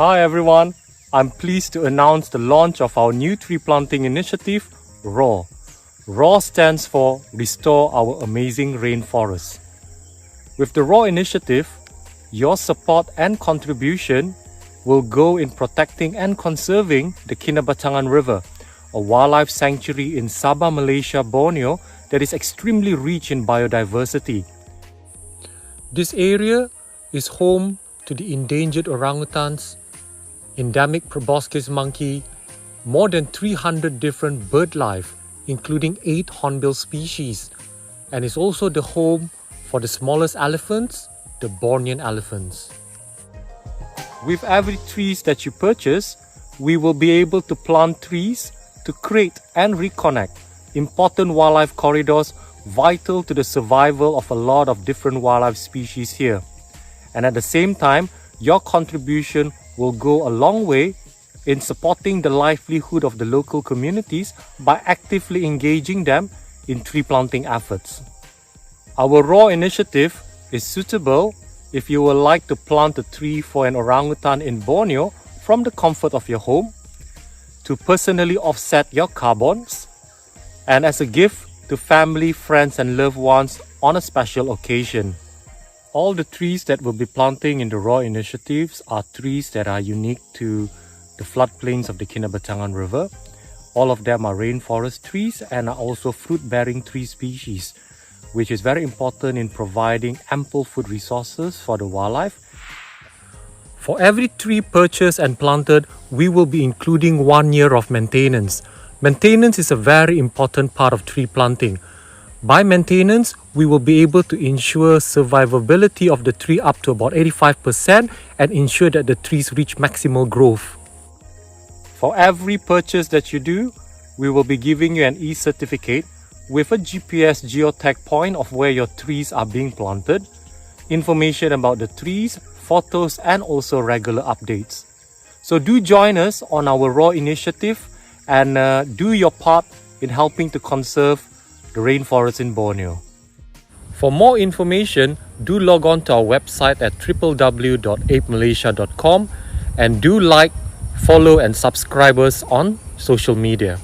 Hi everyone, I'm pleased to announce the launch of our new tree planting initiative, RAW. RAW stands for Restore Our Amazing Rainforest. With the RAW initiative, your support and contribution will go in protecting and conserving the Kinabatangan River, a wildlife sanctuary in Sabah, Malaysia, Borneo that is extremely rich in biodiversity. This area is home to the endangered orangutans, endemic proboscis monkey, more than 300 different bird life, including 8 hornbill species, and is also the home for the smallest elephants, the Bornean elephants. With every trees that you purchase, we will be able to plant trees to create and reconnect important wildlife corridors vital to the survival of a lot of different wildlife species here. And at the same time, your contribution will go a long way in supporting the livelihood of the local communities by actively engaging them in tree planting efforts. Our RAW initiative is suitable if you would like to plant a tree for an orangutan in Borneo from the comfort of your home, to personally offset your carbons, and as a gift to family, friends and loved ones on a special occasion. All the trees that we'll be planting in the RAW initiatives are trees that are unique to the floodplains of the Kinabatangan River. All of them are rainforest trees and are also fruit-bearing tree species, which is very important in providing ample food resources for the wildlife. For every tree purchased and planted, we will be including 1 year of maintenance. Maintenance is a very important part of tree planting. By maintenance, we will be able to ensure survivability of the tree up to about 85% and ensure that the trees reach maximal growth. For every purchase that you do, we will be giving you an e-certificate with a GPS geotag point of where your trees are being planted, information about the trees, photos and also regular updates. So do join us on our RAW initiative and do your part in helping to conserve the rainforest in Borneo. For more information, do log on to our website at www.apemalaysia.com and do like, follow and subscribe us on social media.